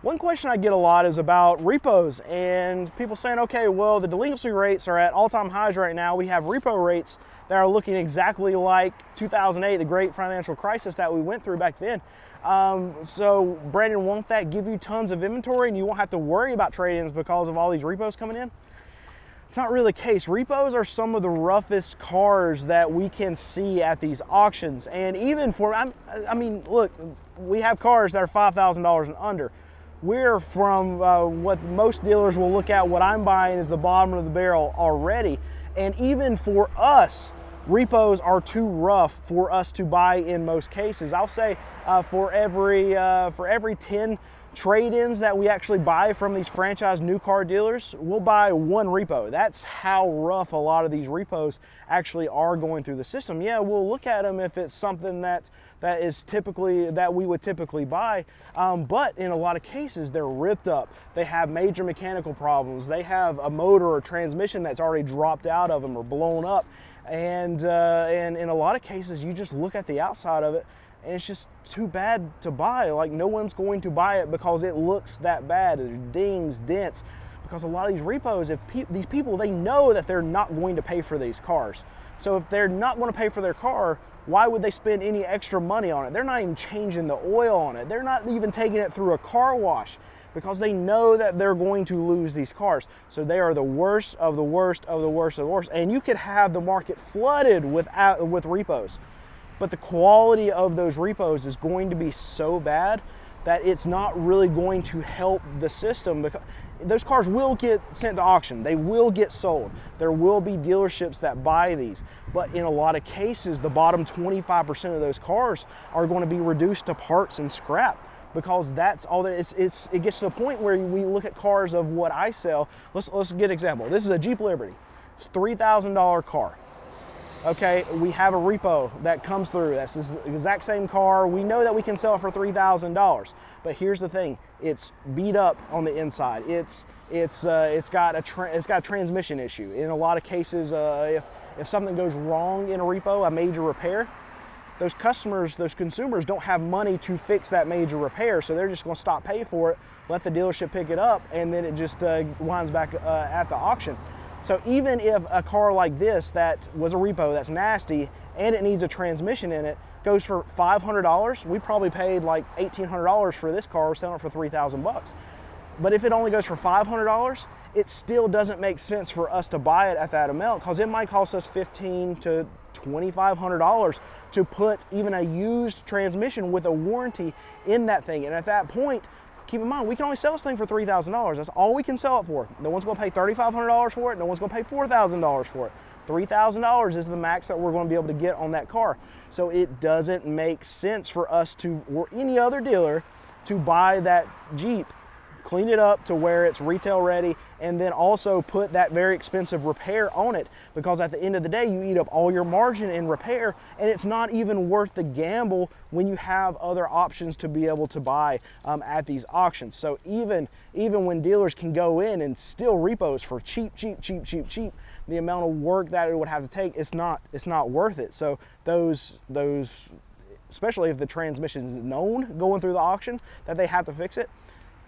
One question I get a lot is about repos and people saying, okay, well, the delinquency rates are at all-time highs right now. We have repo rates that are looking exactly like 2008, the great financial crisis that we went through back then. So Brandon, won't that give you tons of inventory and you won't have to worry about trade-ins because of all these repos coming in? It's not really the case. Repos are some of the roughest cars that we can see at these auctions. And even for, I mean, look, we have cars that are $5,000 and under. We're from what most dealers will look at, what I'm buying is the bottom of the barrel already. And even for us, repos are too rough for us to buy in most cases. I'll say for every 10 trade-ins that we actually buy from these franchise new car dealers, we'll buy one repo. That's how rough a lot of these repos actually are going through the system. Yeah, we'll look at them if it's something that we would typically buy, but in a lot of cases they're ripped up. They have major mechanical problems. They have a motor or transmission that's already dropped out of them or blown up, and in a lot of cases you just look at the outside of it and it's just too bad to buy. Like, no one's going to buy it because it looks that bad. There's dings, dents, because a lot of these repos, these people, they know that they're not going to pay for these cars. So if they're not going to pay for their car, why would they spend any extra money on it? They're not even changing the oil on it. They're not even taking it through a car wash because they know that they're going to lose these cars. So they are the worst of the worst of the worst of the worst. And you could have the market flooded with repos. But the quality of those repos is going to be so bad that it's not really going to help the system, because those cars will get sent to auction. They will get sold. There will be dealerships that buy these. But in a lot of cases, the bottom 25% of those cars are going to be reduced to parts and scrap, because that's all that it gets to the point where we look at cars of what I sell. Let's get an example. This is a Jeep Liberty. It's a $3,000 car. Okay, we have a repo that comes through. That's the exact same car. We know that we can sell it for $3,000. But here's the thing: it's beat up on the inside. It's got a transmission issue. In a lot of cases, if something goes wrong in a repo, a major repair, those consumers don't have money to fix that major repair, so they're just going to stop paying for it, let the dealership pick it up, and then it just winds back at the auction. So even if a car like this that was a repo that's nasty and it needs a transmission in it goes for $500, we probably paid like $1,800 for this car. We're selling it for $3,000. But if it only goes for $500, it still doesn't make sense for us to buy it at that amount, because it might cost us $1,500 to $2,500 to put even a used transmission with a warranty in that thing. And at that point, keep in mind, we can only sell this thing for $3,000. That's all we can sell it for. No one's going to pay $3,500 for it. No one's going to pay $4,000 for it. $3,000 is the max that we're going to be able to get on that car. So it doesn't make sense for us to, or any other dealer, to buy that Jeep, clean it up to where it's retail ready, and then also put that very expensive repair on it, because at the end of the day, you eat up all your margin in repair, and it's not even worth the gamble when you have other options to be able to buy at these auctions. So even when dealers can go in and steal repos for cheap, the amount of work that it would have to take, it's not worth it. So those especially if the transmission is known going through the auction that they have to fix it,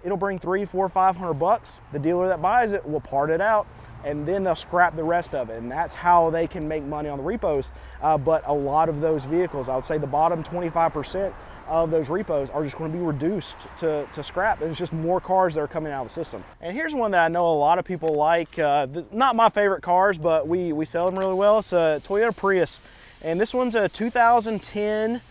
it'll bring $300, $400, $500. The dealer that buys it will part it out, and then they'll scrap the rest of it. And that's how they can make money on the repos. But a lot of those vehicles, I would say the bottom 25% of those repos are just going to be reduced to scrap. And it's just more cars that are coming out of the system. And here's one that I know a lot of people like. Not my favorite cars, but we sell them really well. It's a Toyota Prius. And this one's a 2010.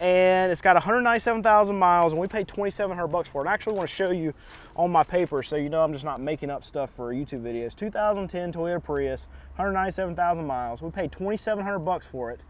And it's got 197,000 miles, and we paid $2,700 for it. And I actually want to show you on my paper so you know I'm just not making up stuff for YouTube videos. 2010 Toyota Prius, 197,000 miles. We paid $2,700 for it.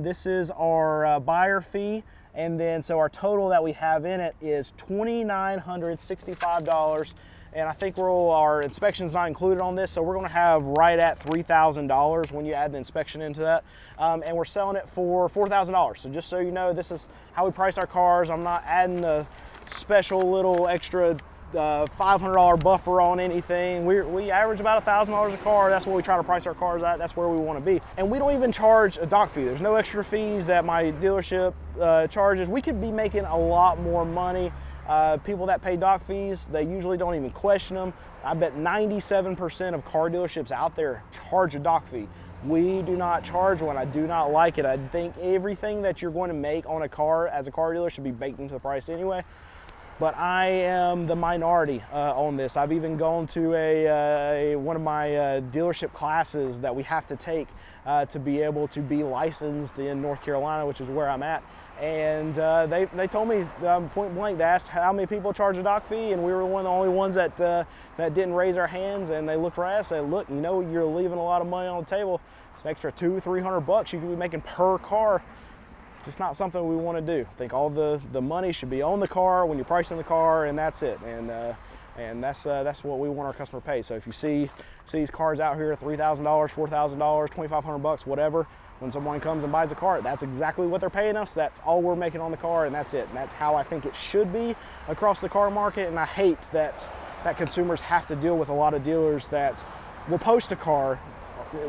This is our buyer fee, and then so our total that we have in it is $2,965. And I think our inspection's not included on this, so we're going to have right at $3,000 when you add the inspection into that. And we're selling it for $4,000. So just so you know, this is how we price our cars. I'm not adding a special little extra $500 buffer on anything. We average about $1,000 a car. That's what we try to price our cars at. That's where we want to be. And we don't even charge a dock fee. There's no extra fees that my dealership charges. We could be making a lot more money People that pay dock fees, they usually don't even question them. I bet 97% of car dealerships out there charge a dock fee. We do not charge one. I do not like it. I think everything that you're going to make on a car as a car dealer should be baked into the price anyway. But I am the minority on this. I've even gone to one of my dealership classes that we have to take to be able to be licensed in North Carolina, which is where I'm at. And they told me point blank, they asked how many people charge a dock fee, and we were one of the only ones that didn't raise our hands. And they looked right at us and said, look, you know, you're leaving a lot of money on the table. It's an extra $200-300 you could be making per car. Just not something we want to do. I think all the money should be on the car when you're pricing the car, and that's it. And that's what we want our customer to pay. So if you see these cars out here, $3,000, $4,000, $2,500, whatever, when someone comes and buys a car, that's exactly what they're paying us. That's all we're making on the car, and that's it. And that's how I think it should be across the car market. And I hate that consumers have to deal with a lot of dealers that will post a car.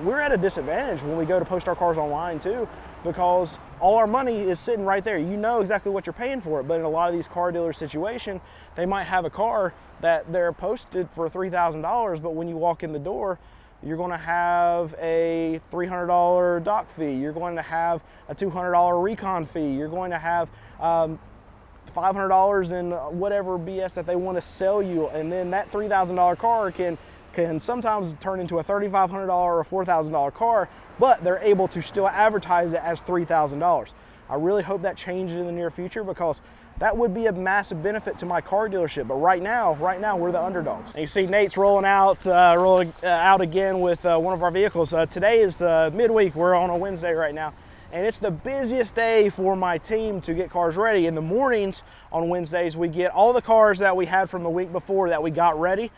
We're at a disadvantage when we go to post our cars online too, because all our money is sitting right there. You know exactly what you're paying for it, but in a lot of these car dealer situation, they might have a car that they're posted for $3,000, but when you walk in the door, you're going to have a $300 dock fee. You're going to have a $200 recon fee. You're going to have $500 in whatever BS that they want to sell you, and then that $3,000 car can sometimes turn into a $3,500 or $4,000 car, but they're able to still advertise it as $3,000. I really hope that changes in the near future, because that would be a massive benefit to my car dealership. But right now we're the underdogs. And you see Nate's rolling out again with one of our vehicles. Today is the midweek. We're on a Wednesday right now. And it's the busiest day for my team to get cars ready. In the mornings on Wednesdays, we get all the cars that we had from the week before that we got ready.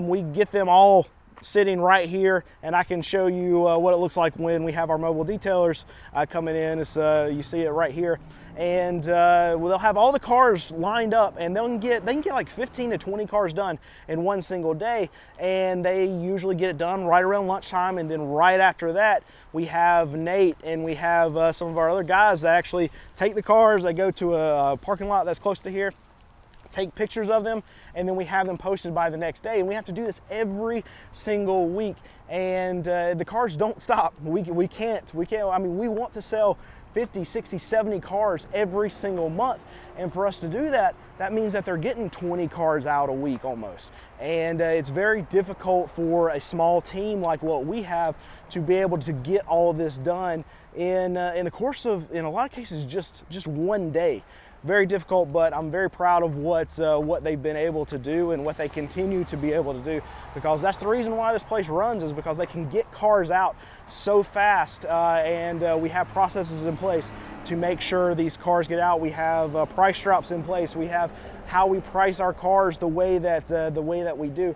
We get them all sitting right here, and I can show you what it looks like when we have our mobile detailers coming in. It's, you see it right here. And they'll have all the cars lined up, and they can get like 15 to 20 cars done in one single day. And they usually get it done right around lunchtime. And then right after that, we have Nate and we have some of our other guys that actually take the cars. They go to a parking lot that's close to here, take pictures of them, and then we have them posted by the next day. And we have to do this every single week. And the cars don't stop. We can't. I mean, we want to sell 50, 60, 70 cars every single month. And for us to do that, that means that they're getting 20 cars out a week almost. And it's very difficult for a small team like what we have to be able to get all this done in the course of, in a lot of cases, just one day. Very difficult, but I'm very proud of what they've been able to do and what they continue to be able to do, because that's the reason why this place runs, is because they can get cars out so fast, and we have processes in place to make sure these cars get out. We have price drops in place. We have how we price our cars the way that we do.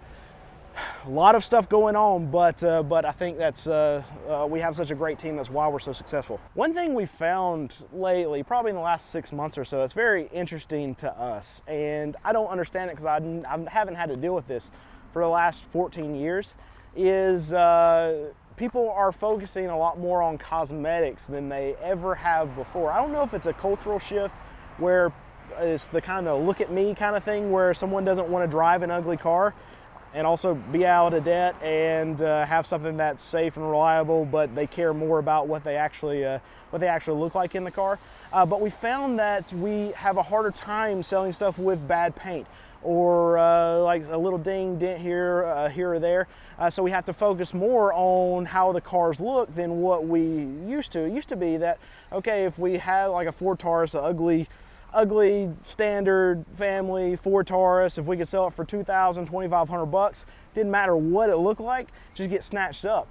A lot of stuff going on, but I think that's we have such a great team. That's why we're so successful. One thing we found lately, probably in the last 6 months or so, it's very interesting to us, and I don't understand it because I haven't had to deal with this for the last 14 years, is people are focusing a lot more on cosmetics than they ever have before. I don't know if it's a cultural shift where it's the kind of look at me kind of thing, where someone doesn't want to drive an ugly car and also be out of debt and have something that's safe and reliable, but they care more about what they actually look like in the car. But we found that we have a harder time selling stuff with bad paint, or like a little dent here or there. So we have to focus more on how the cars look than what we used to. It used to be that, okay, if we had like a Ford Taurus, an ugly standard family Ford Taurus, if we could sell it for $2,000, $2,500, didn't matter what it looked like, just get snatched up.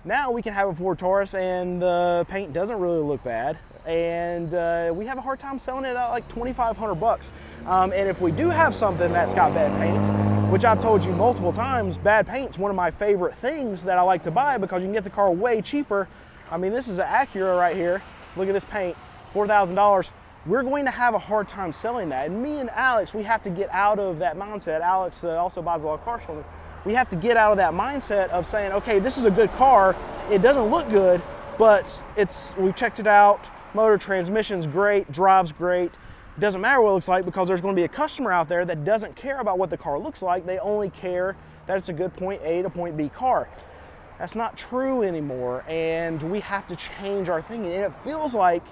Now we can have a Ford Taurus and the paint doesn't really look bad, and we have a hard time selling it at like $2,500. And if we do have something that's got bad paint, which I've told you multiple times, bad paint's one of my favorite things that I like to buy, because you can get the car way cheaper. I mean, this is an Acura right here. Look at this paint, $4,000. We're going to have a hard time selling that. And me and Alex, we have to get out of that mindset. Alex also buys a lot of cars from me. We have to get out of that mindset of saying, okay, this is a good car. It doesn't look good, but we've checked it out. Motor, transmission's great, drives great. doesn't matter what it looks like, because there's going to be a customer out there that doesn't care about what the car looks like. They only care that it's a good point A to point B car. That's not true anymore, and we have to change our thinking. And it feels like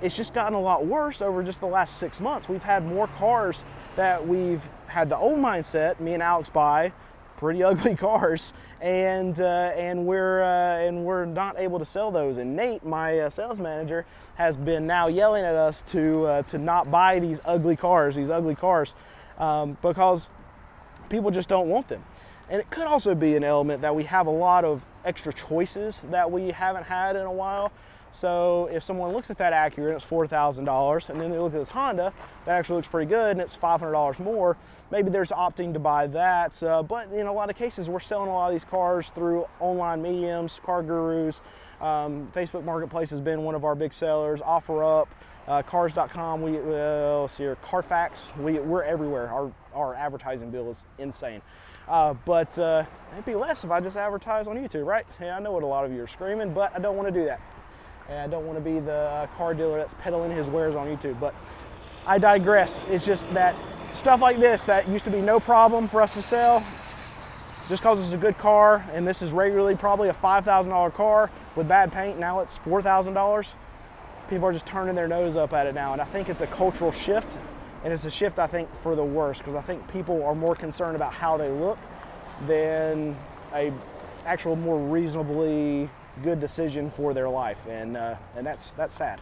it's just gotten a lot worse over just the last 6 months. We've had more cars that we've had the old mindset, me and Alex buy pretty ugly cars, and we're not able to sell those. And Nate, my sales manager, has been now yelling at us to not buy these ugly cars, because people just don't want them. And it could also be an element that we have a lot of extra choices that we haven't had in a while. So if someone looks at that Acura and it's $4,000, and then they look at this Honda that actually looks pretty good and it's $500 more, maybe there's opting to buy that. But in a lot of cases, we're selling a lot of these cars through online mediums, Car Gurus. Facebook Marketplace has been one of our big sellers. OfferUp, Cars.com. Let's see here, Carfax. We're everywhere. Our advertising bill is insane. But it'd be less if I just advertise on YouTube, right? Yeah, I know what a lot of you are screaming, but I don't want to do that. And I don't want to be the car dealer that's peddling his wares on YouTube. But I digress. It's just that stuff like this that used to be no problem for us to sell, just because it's a good car, and this is regularly probably a $5,000 car with bad paint, now it's $4,000. People are just turning their nose up at it now, and I think it's a cultural shift, and it's a shift, I think, for the worse, because I think people are more concerned about how they look than a actual more reasonably good decision for their life, and that's sad.